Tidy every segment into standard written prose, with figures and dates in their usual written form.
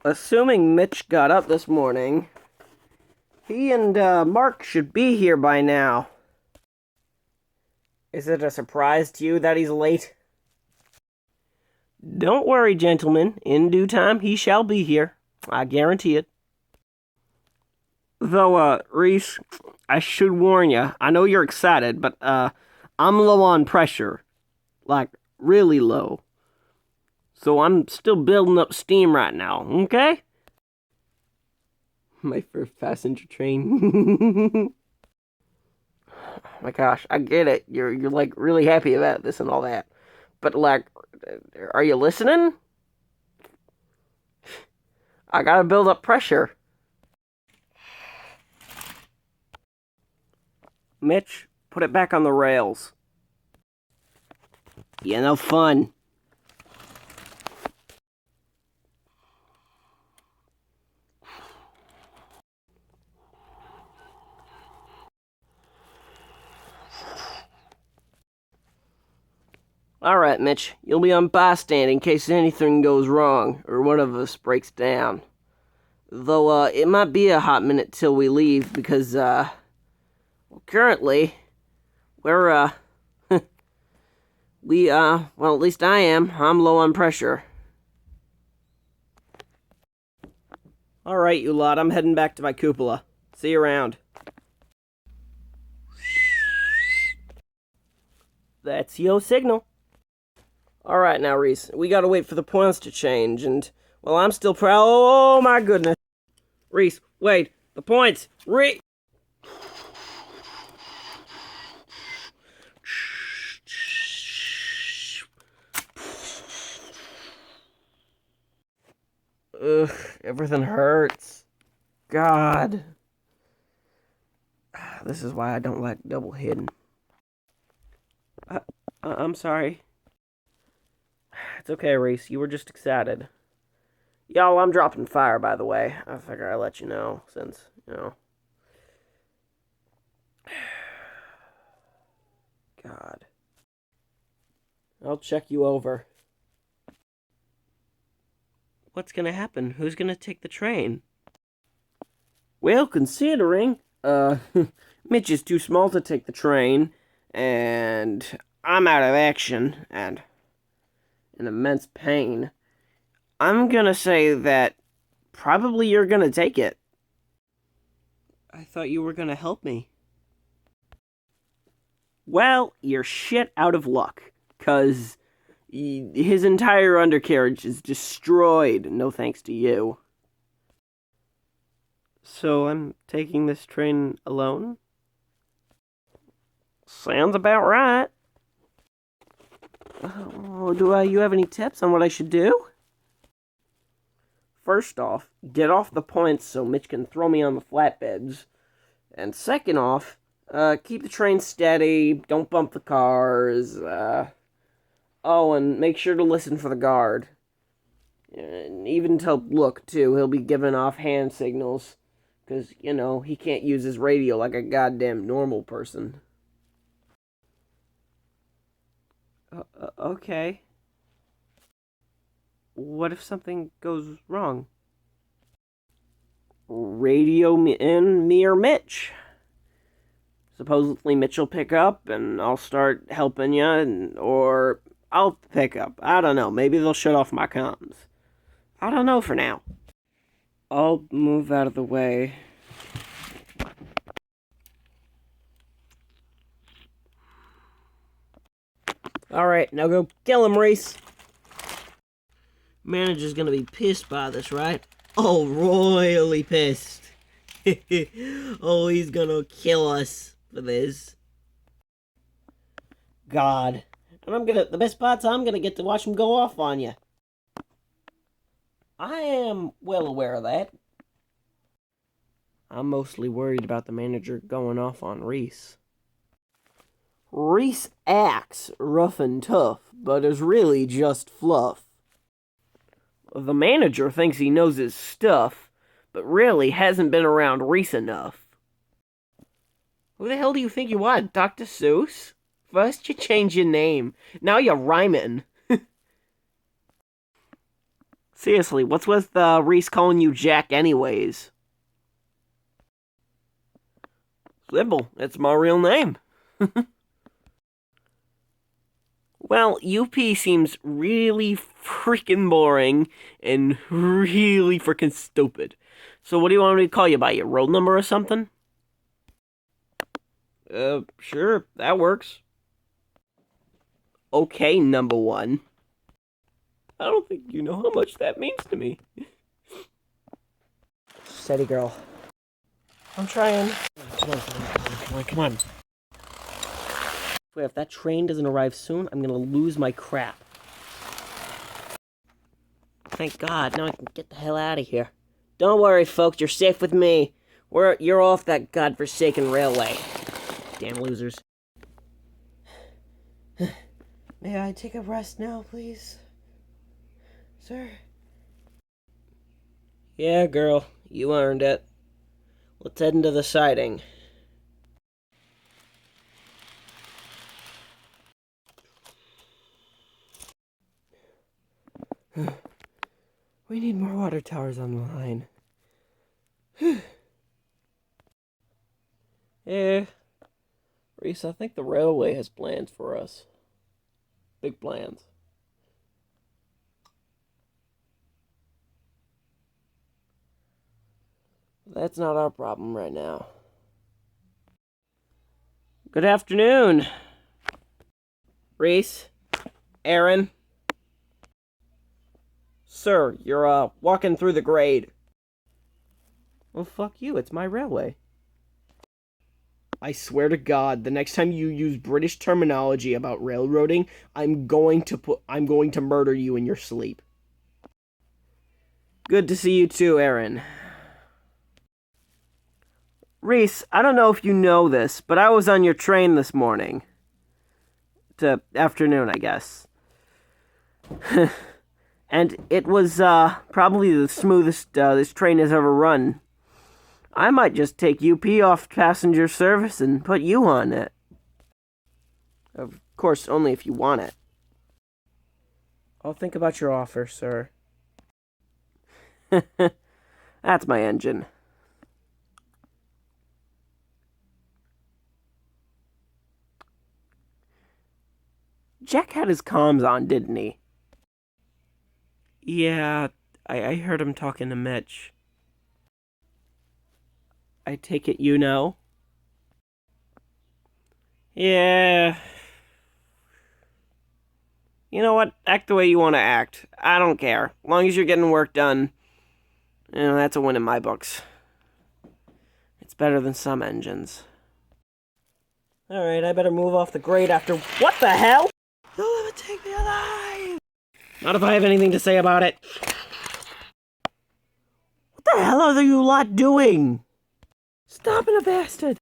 Assuming Mitch got up this morning, he and Mark should be here by now. Is it a surprise to you that he's late? Don't worry, gentlemen. In due time, he shall be here. I guarantee it. Though, Reese, I should warn you. I know you're excited, but, I'm low on pressure. Like, really low. So I'm still building up steam right now, okay? My first passenger train. Oh my gosh, I get it. You're like really happy about this and all that. But like, are you listening? I gotta build up pressure. Mitch, put it back on the rails. Yeah, no fun. Alright, Mitch, you'll be on bystand in case anything goes wrong or one of us breaks down. Though, it might be a hot minute till we leave because, well, currently, we're, well, at least I am. I'm low on pressure. Alright, you lot, I'm heading back to my cupola. See you around. That's your signal. Alright now, Reese, we gotta wait for the points to change, and, well, I'm still proud. Oh my goodness. Reese, wait, the points! Ugh, everything hurts. God. This is why I don't like double hidden. I'm sorry. It's okay, Reese. You were just excited. Y'all, I'm dropping fire, by the way. I figure I'd let you know, since, God. I'll check you over. What's gonna happen? Who's gonna take the train? Well, considering, Mitch is too small to take the train, and I'm out of action, and in immense pain, I'm gonna say that probably you're gonna take it. I thought you were gonna help me. Well, you're shit out of luck, 'cause his entire undercarriage is destroyed, no thanks to you. So I'm taking this train alone? Sounds about right. Oh, you have any tips on what I should do? First off, get off the points so Mitch can throw me on the flatbeds. And second off, keep the train steady, don't bump the cars, oh, and make sure to listen for the guard. And even to look, too, he'll be giving off hand signals. Because, he can't use his radio like a goddamn normal person. Okay. What if something goes wrong? Radio me or Mitch. Supposedly Mitch will pick up, and I'll start helping you, or I'll pick up. I don't know. Maybe they'll shut off my comms. I don't know for now. I'll move out of the way. Alright, now go kill him, Reese. Manager's gonna be pissed by this, right? Oh, royally pissed. Oh, he's gonna kill us for this. God. And the best part's I'm gonna get to watch him go off on you. I am well aware of that. I'm mostly worried about the manager going off on Reese. Reese acts rough and tough, but is really just fluff. The manager thinks he knows his stuff, but really hasn't been around Reese enough. Who the hell do you think you are, Dr. Seuss? First you change your name, now you're rhyming. Seriously, what's with Reece calling you Jack anyways? Simple, it's my real name. Well, UP seems really freaking boring and really freaking stupid. So what do you want me to call you by, your roll number or something? Sure, that works. Okay, number one. I don't think you know how much that means to me. Steady, girl. I'm trying. Come on. Wait, if that train doesn't arrive soon, I'm gonna lose my crap. Thank God, now I can get the hell out of here. Don't worry, folks, you're safe with me. You're off that godforsaken railway. Damn losers. May I take a rest now, please? Sir? Yeah, girl, you earned it. Let's head into the siding. We need more water towers on the line. Yeah. Reece, I think the railway has plans for us. Big plans. That's not our problem right now. Good afternoon. Reece. Aaron. Sir, you're, walking through the grade. Well, fuck you. It's my railway. I swear to God, the next time you use British terminology about railroading, I'm going to murder you in your sleep. Good to see you too, Aaron. Reece, I don't know if you know this, but I was on your train this morning. Afternoon, I guess. And it was, probably the smoothest, this train has ever run. I might just take UP off passenger service and put you on it. Of course, only if you want it. I'll think about your offer, sir. That's my engine. Jack had his comms on, didn't he? Yeah, I heard him talking to Mitch. I take it you know? Yeah. You know what? Act the way you want to act. I don't care. As long as you're getting work done, that's a win in my books. It's better than some engines. Alright, I better move off the grade after... What the hell? You'll never take me alive! Not if I have anything to say about it. What the hell are you lot doing? Stop it, a bastard!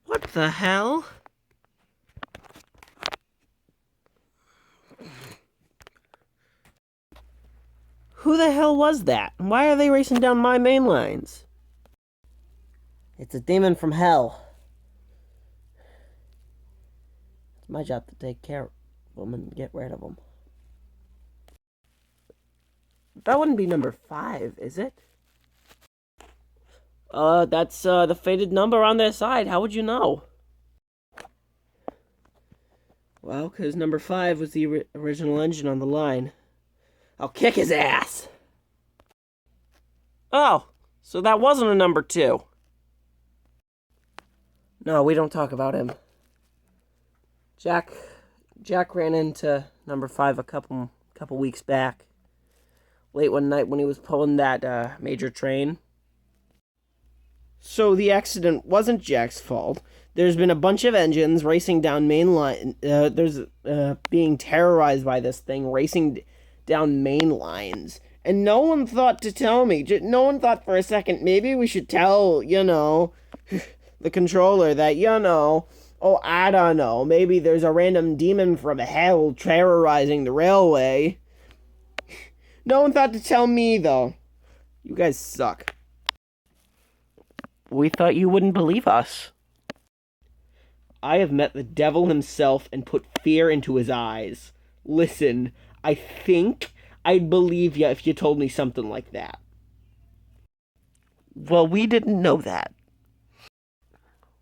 What the hell? Who the hell was that? Why are they racing down my main lines? It's a demon from hell. It's my job to take care of them and get rid of them. That wouldn't be number 5, is it? That's, the fated number on their side. How would you know? Well, because number 5 was the original engine on the line. I'll kick his ass! Oh, so that wasn't a number 2. No, we don't talk about him. Jack ran into number 5 a couple weeks back. Late one night when he was pulling that, major train. So the accident wasn't Jack's fault. There's been a bunch of engines racing down main line. Being terrorized by this thing, racing down main lines. And no one thought to tell me. No one thought for a second, maybe we should tell, the controller that, oh, I don't know, maybe there's a random demon from hell terrorizing the railway. No one thought to tell me, though. You guys suck. We thought you wouldn't believe us. I have met the devil himself and put fear into his eyes. Listen, I think I'd believe you if you told me something like that. Well, we didn't know that.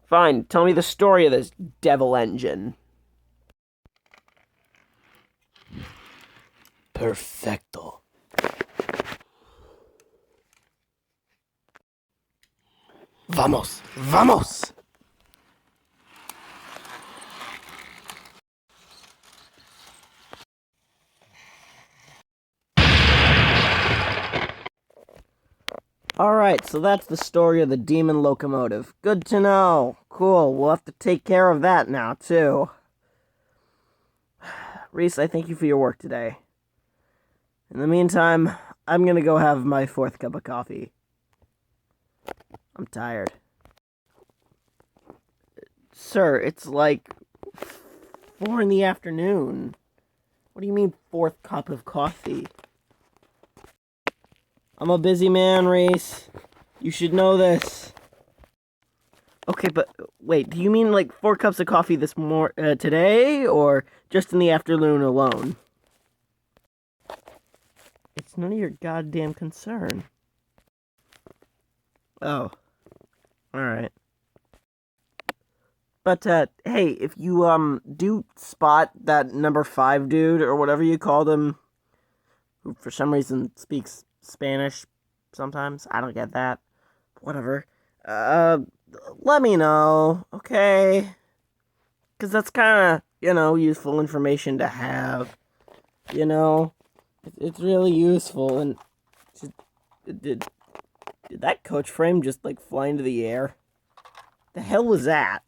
Fine, tell me the story of this devil engine. Perfecto. Vamos, vamos! Alright, so that's the story of the demon locomotive. Good to know. Cool, we'll have to take care of that now, too. Reece, I thank you for your work today. In the meantime, I'm gonna go have my 4th cup of coffee. I'm tired. Sir, it's like 4 in the afternoon. What do you mean 4th cup of coffee? I'm a busy man, Reece. You should know this. Okay, but wait, do you mean like 4 cups of coffee today, or just in the afternoon alone? It's none of your goddamn concern. Oh. Alright. But, hey, if you, do spot that number 5 dude, or whatever you called him, who for some reason speaks Spanish sometimes, I don't get that. Whatever. Let me know, okay? Because that's kind of, useful information to have. It's really useful, and did that coach frame just, like, fly into the air? The hell was that?